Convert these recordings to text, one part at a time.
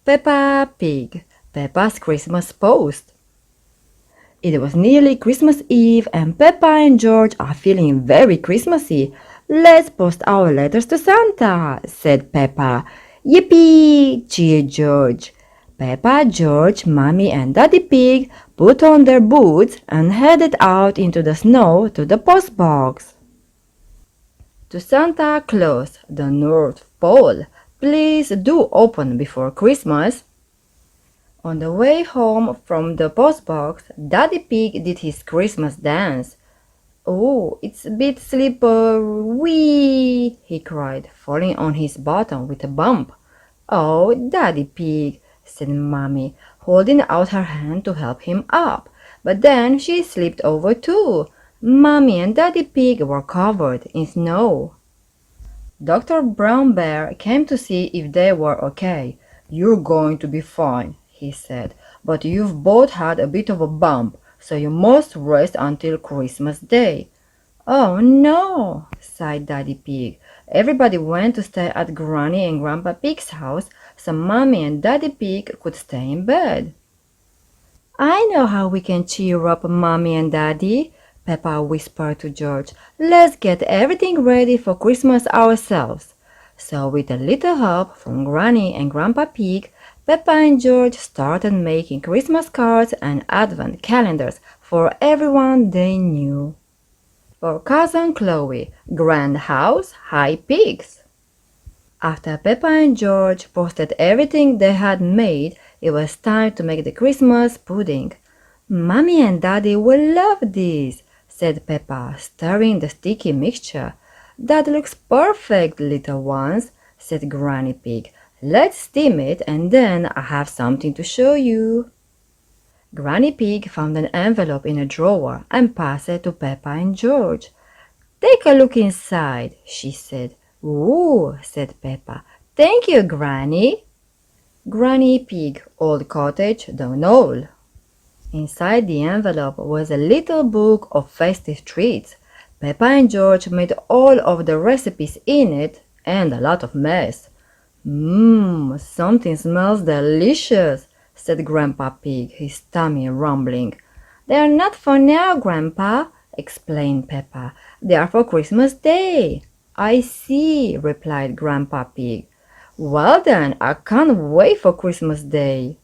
Peppa Pig, Peppa's Christmas Post. It was nearly Christmas Eve and Peppa and George are feeling very Christmassy. Let's post our letters to Santa, said Peppa. Yippee! Cheered George. Peppa, George, Mommy and Daddy Pig put on their boots and headed out into the snow to the post box. To Santa Claus, the North Pole, please do open before Christmas. On the way home from the postbox, Daddy Pig did his Christmas dance. Oh, it's a bit slippery, he cried, falling on his bottom with a bump. Oh, Daddy Pig, said Mommy, holding out her hand to help him up. But then she slipped over too. Mommy and Daddy Pig were covered in snow. Dr. Brown Bear came to see if they were okay. You're going to be fine, he said, but you've both had a bit of a bump, so you must rest until Christmas Day. Oh no, sighed Daddy Pig. Everybody went to stay at Granny and Grandpa Pig's house, so Mommy and Daddy Pig could stay in bed. I know how we can cheer up Mommy and Daddy, Peppa whispered to George. Let's get everything ready for Christmas ourselves. So with a little help from Granny and Grandpa Pig, Peppa and George started making Christmas cards and advent calendars for everyone they knew. For Cousin Chloe, Grand House, High Pigs. After Peppa and George posted everything they had made, it was time to make the Christmas pudding. Mommy and Daddy will love this, said Peppa, stirring the sticky mixture. That looks perfect, little ones, said Granny Pig. Let's steam it and then I have something to show you. Granny Pig found an envelope in a drawer and passed it to Peppa and George. Take a look inside, she said. Ooh, said Peppa. Thank you, Granny. Granny Pig, Old Cottage, the Knoll. Inside the envelope was a little book of festive treats. Peppa and George made all of the recipes in it and a lot of mess. Something smells delicious, said Grandpa Pig, his tummy rumbling. They are not for now, Grandpa, explained Peppa. They are for Christmas Day. I see, replied Grandpa Pig. Well then, I can't wait for Christmas Day.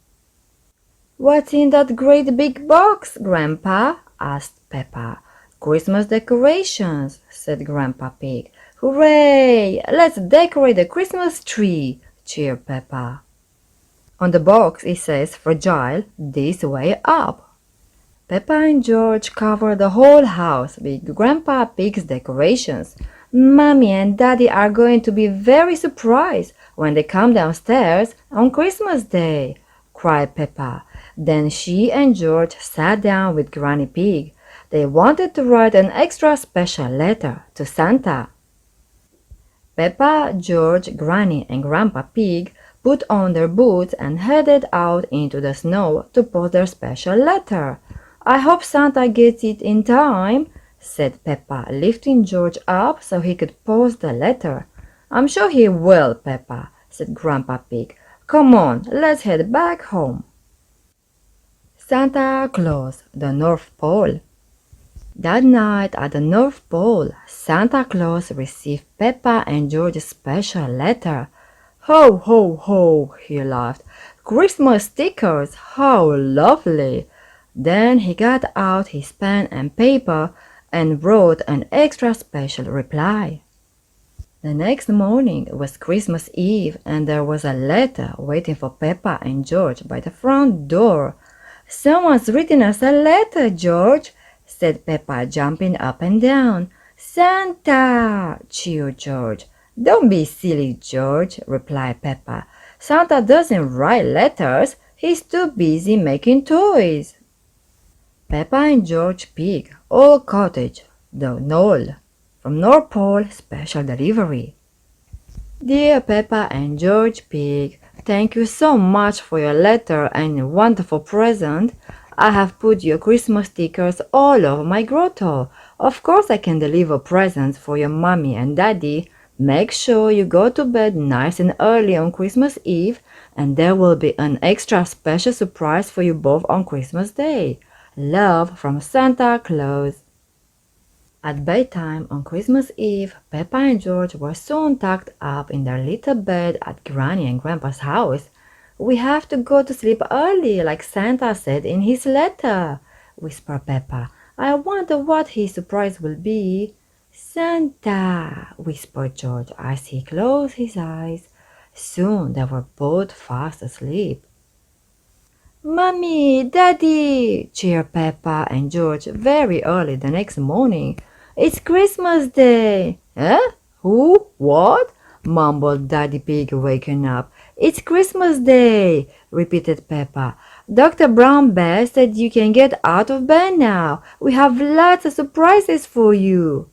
What's in that great big box, Grandpa? asked Peppa. Christmas decorations, said Grandpa Pig. Hooray! Let's decorate the Christmas tree, cheered Peppa. On the box it says fragile, this way up. Peppa and George covered the whole house with Grandpa Pig's decorations. Mommy and Daddy are going to be very surprised when they come downstairs on Christmas Day, cried Peppa. Then she and George sat down with Granny Pig. They wanted to write an extra special letter to Santa. Peppa, George, Granny, and Grandpa Pig put on their boots and headed out into the snow to post their special letter. I hope Santa gets it in time, said Peppa, lifting George up so he could post the letter. I'm sure he will, Peppa, said Grandpa Pig. Come on, let's head back home. Santa Claus, the North Pole. That night at the North Pole, Santa Claus received Peppa and George's special letter. Ho, ho, ho, he laughed. Christmas stickers, how lovely! Then he got out his pen and paper and wrote an extra special reply. The next morning was Christmas Eve and there was a letter waiting for Peppa and George by the front door. Someone's written us a letter, George, said Peppa, jumping up and down. Santa, cheered George. Don't be silly, George, replied Peppa. Santa doesn't write letters. He's too busy making toys. Peppa and George Pig, Old Cottage, the Knoll. From North Pole, special delivery. Dear Peppa and George Pig, thank you so much for your letter and wonderful present. I have put your Christmas stickers all over my grotto. Of course I can deliver presents for your mommy and daddy. Make sure you go to bed nice and early on Christmas Eve and there will be an extra special surprise for you both on Christmas Day. Love from Santa Claus. At bedtime on Christmas Eve, Peppa and George were soon tucked up in their little bed at Granny and Grandpa's house. "We have to go to sleep early, like Santa said in his letter," whispered Peppa. "I wonder what his surprise will be." "Santa," whispered George as he closed his eyes. Soon they were both fast asleep. "Mommy, Daddy!" cheered Peppa and George very early the next morning. "It's Christmas Day!" "Eh? Who? What?" mumbled Daddy Pig, waking up. "It's Christmas Day!" repeated Peppa. "Dr. Brown Bear said you can get out of bed now. We have lots of surprises for you."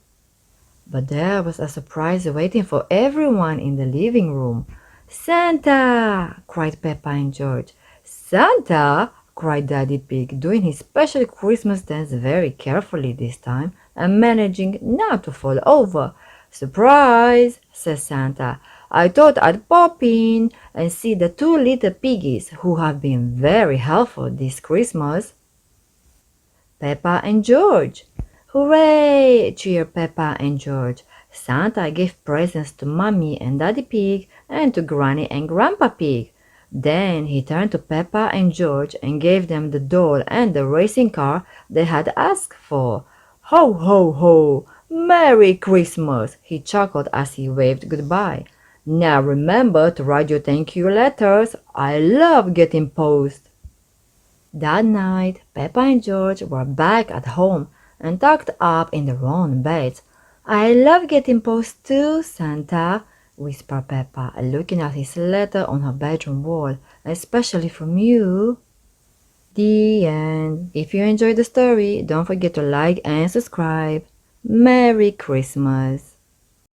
But there was a surprise waiting for everyone in the living room. "Santa!" cried Peppa and George. "Santa!" cried Daddy Pig, doing his special Christmas dance very carefully this time and managing not to fall over. "Surprise!" said Santa. "I thought I'd pop in and see the two little piggies who have been very helpful this Christmas." Peppa and George. "Hooray!" cheered Peppa and George. Santa gave presents to Mummy and Daddy Pig and to Granny and Grandpa Pig. Then he turned to Peppa and George and gave them the doll and the racing car they had asked for. "Ho, ho, ho! Merry Christmas!" he chuckled as he waved goodbye. "Now remember to write your thank you letters. I love getting post." That night, Peppa and George were back at home and tucked up in their own beds. "I love getting post too, Santa," whispered Peppa, looking at his letter on her bedroom wall, "especially from you." The end. If you enjoyed the story, don't forget to like and subscribe. Merry Christmas!